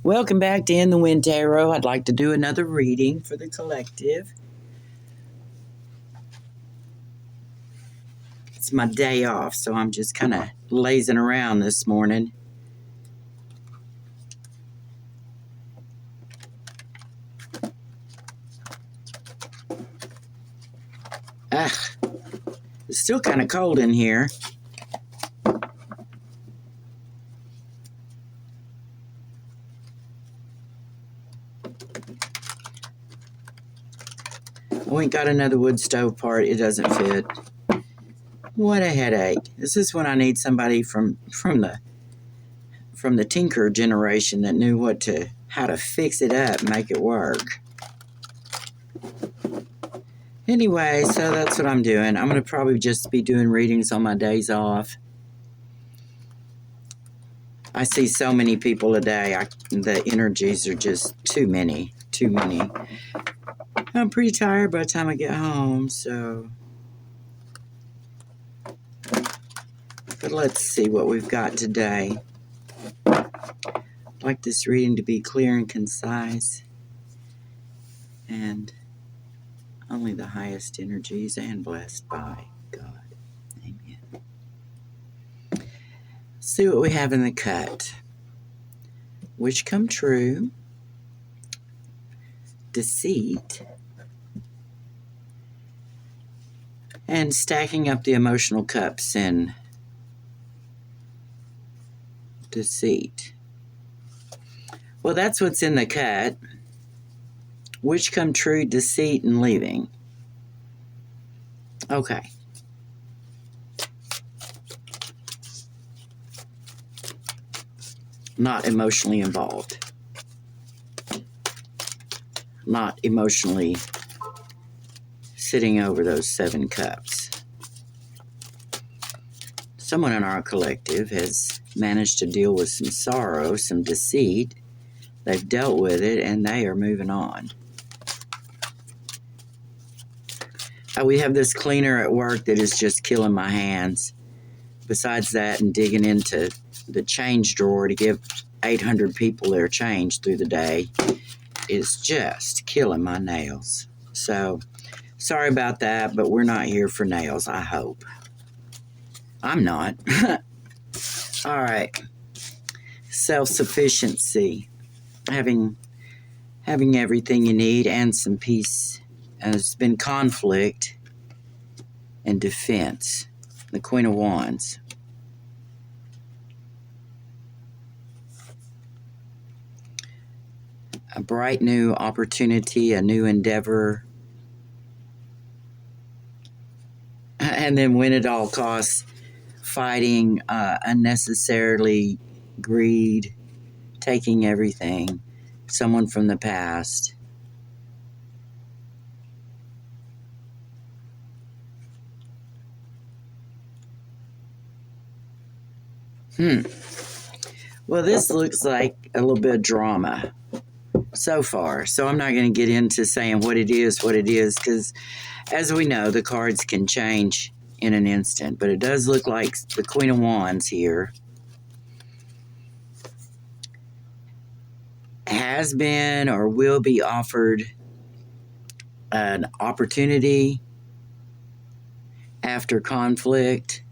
Welcome back to In the Wind Tarot. I'd like to do another reading for the collective. It's my day off, so I'm just kind of lazing around this morning. It's still kind of cold in here. We ain't got another wood stove part. It doesn't fit. What a headache. This is when I need somebody from the tinker generation that knew how to fix it up and make it work. Anyway, so that's what I'm doing. I'm going to probably just be doing readings on my days off. I see so many people a day. The energies are just too many. I'm pretty tired by the time I get home, so. But let's see what we've got today. I'd like this reading to be clear and concise, and only the highest energies and blessed by God. Amen. Let's see what we have in the cut. Which come true, deceit, and stacking up the emotional cups in deceit. Well, that's what's in the cut. Which come true, deceit, and leaving. Okay. Not emotionally involved. Not emotionally sitting over those 7 cups. Someone in our collective has managed to deal with some sorrow, some deceit. They've dealt with it, and they are moving on. We have this cleaner at work that is just killing my hands. Besides that, and digging into the change drawer to give 800 people their change through the day is just killing my nails. So, sorry about that, but we're not here for nails, I hope. I'm not. All right. Self-sufficiency. Having everything you need and some peace. There's been conflict and defense. The Queen of Wands. A bright new opportunity, a new endeavor. And then win at all costs, fighting unnecessarily, greed, taking everything. Someone from the past. Well, this looks like a little bit of drama so far. So I'm not going to get into saying what it is, because as we know, the cards can change in an instant. But it does look like the Queen of Wands here has been or will be offered an opportunity after conflict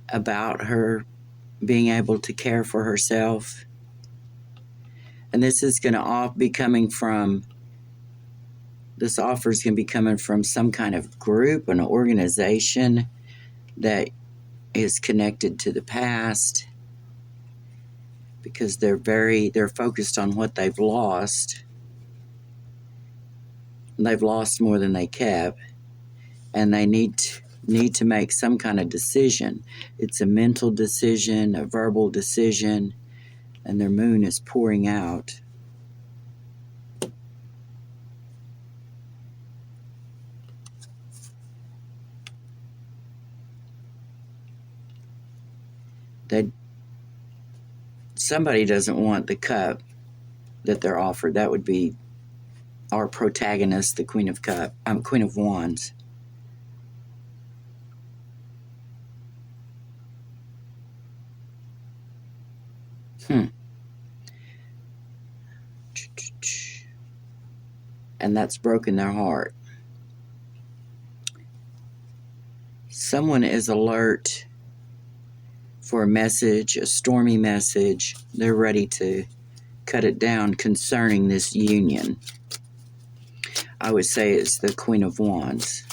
about her being able to care for herself. And this is going to be coming from, this offer is going to be coming from some kind of group, an organization that is connected to the past, because they're focused on what they've lost. They've lost more than they kept, and they need to make some kind of decision. It's a mental decision, a verbal decision, and their moon is pouring out. Somebody doesn't want the cup that they're offered. That would be our protagonist, the Queen of Wands. Hmm. And that's broken their heart. Someone is alert for a message, a stormy message. They're ready to cut it down concerning this union. I would say it's the Queen of Wands.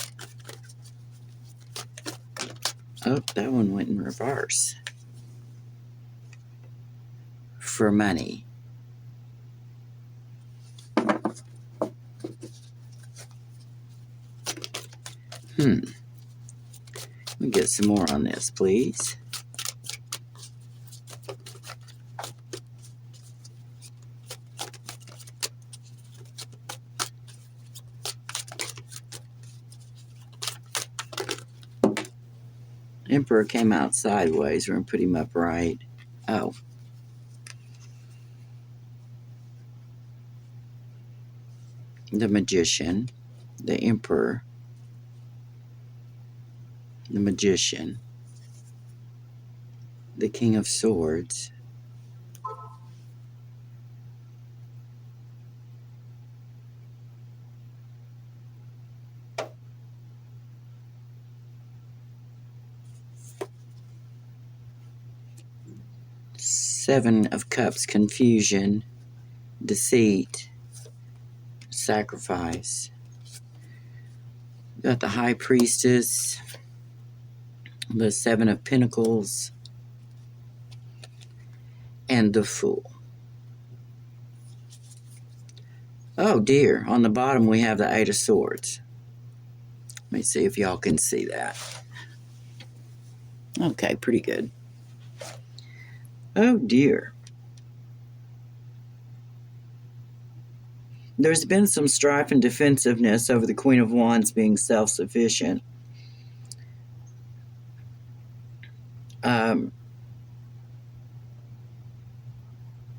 Oh, that one went in reverse. For money. Let me get some more on this, please. Emperor came out sideways. We're going to put him upright. Oh. The Magician. The Emperor. The Magician. The King of Swords. Seven of Cups. Confusion. Deceit. Sacrifice. Got the High Priestess. The Seven of Pentacles. And the Fool. Oh dear, on the bottom we have the Eight of Swords. Let me see if y'all can see that. Okay, pretty good. Oh dear. There's been some strife and defensiveness over the Queen of Wands being self-sufficient.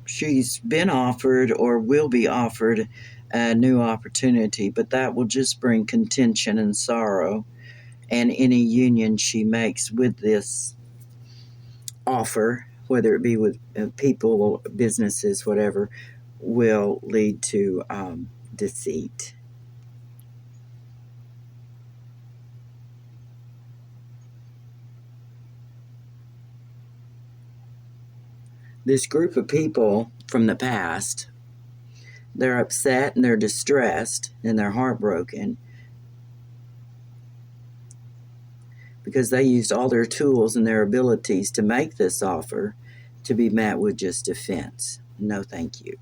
She's been offered or will be offered a new opportunity, but that will just bring contention and sorrow. And any union she makes with this offer, whether it be with people, businesses, whatever, will lead to deceit. This group of people from the past, they're upset and they're distressed and they're heartbroken because they used all their tools and their abilities to make this offer to be met with just defense. No, thank you.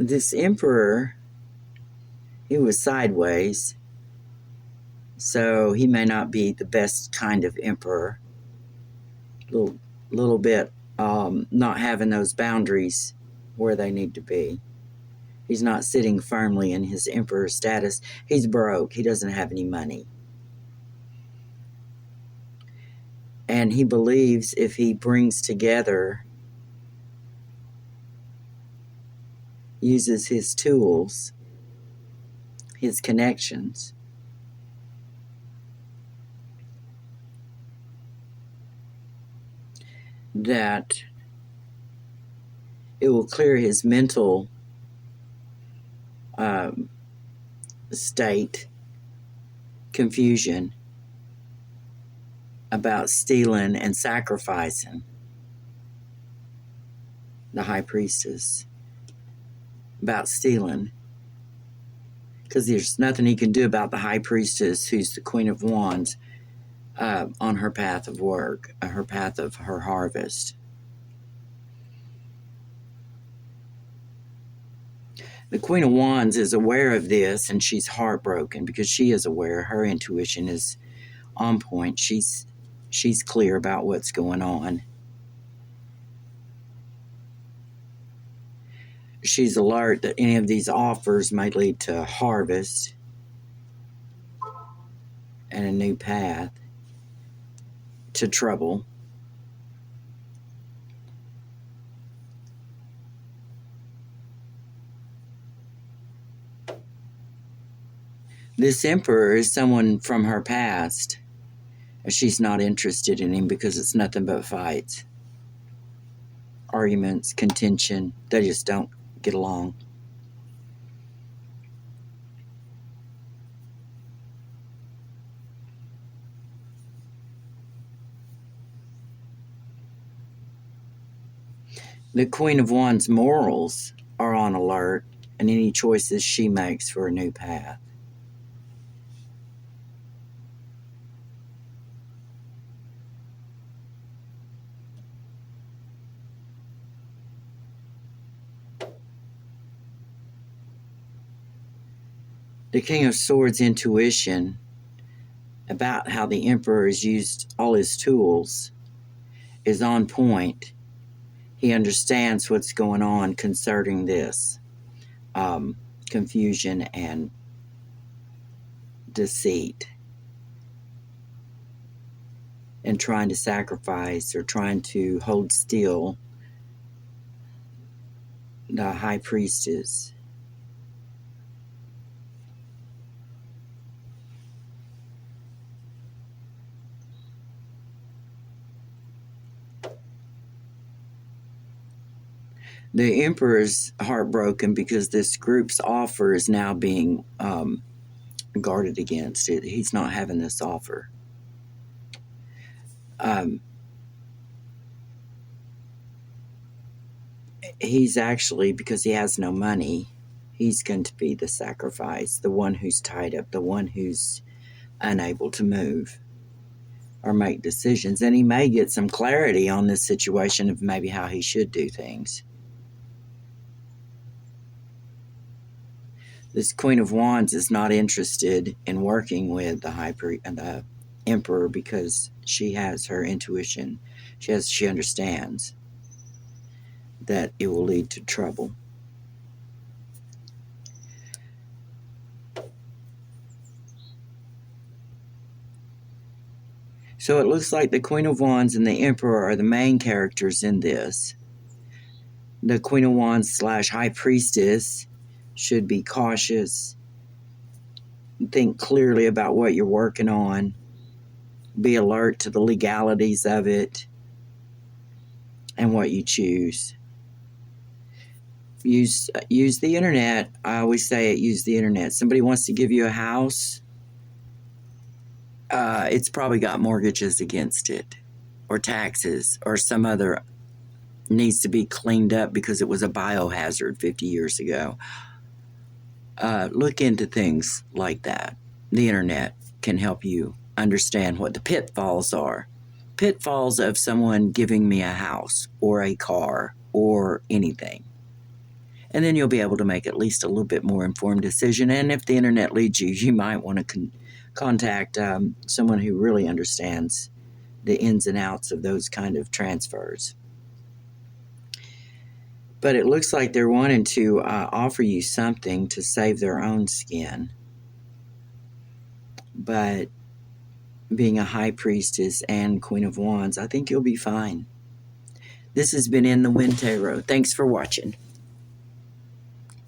This emperor, he was sideways, so he may not be the best kind of emperor. Little bit not having those boundaries where they need to be. He's not sitting firmly in his emperor status. He's broke. He doesn't have any money. And he believes if he brings together, uses his tools, his connections, that it will clear his mental state, confusion about stealing and sacrificing the High Priestess, about stealing, because there's nothing he can do about the High Priestess, who's the Queen of Wands, on her path of work, her path of her harvest. The Queen of Wands is aware of this, and she's heartbroken because she is aware. Her intuition is on point. She's clear about what's going on. She's alert that any of these offers may lead to harvest and a new path, to trouble. This emperor is someone from her past. She's not interested in him because it's nothing but fights, arguments, contention. They just don't get along. The Queen of Wands' morals are on alert, and any choices she makes for a new path. The King of Swords' intuition about how the Emperor has used all his tools is on point. He understands what's going on concerning this confusion and deceit, and trying to sacrifice or trying to hold still the High Priestess. The Emperor's heartbroken because this group's offer is now being guarded against. He's not having this offer. He's actually, because he has no money, he's going to be the sacrifice, the one who's tied up, the one who's unable to move or make decisions. And he may get some clarity on this situation of maybe how he should do things. This Queen of Wands is not interested in working with the Emperor because she has her intuition. She understands that it will lead to trouble. So it looks like the Queen of Wands and the Emperor are the main characters in this. The Queen of Wands / High Priestess should be cautious, think clearly about what you're working on, be alert to the legalities of it and what you choose. Use the internet. I always say it, use the internet. Somebody wants to give you a house, it's probably got mortgages against it, or taxes, or some other needs to be cleaned up because it was a biohazard 50 years ago. Look into things like that. The internet can help you understand what the pitfalls are. Pitfalls of someone giving me a house or a car or anything. And then you'll be able to make at least a little bit more informed decision. And if the internet leads you, you might want to contact someone who really understands the ins and outs of those kind of transfers. But it looks like they're wanting to offer you something to save their own skin. But being a High Priestess and Queen of Wands, I think you'll be fine. This has been In the Wind Tarot. Thanks for watching.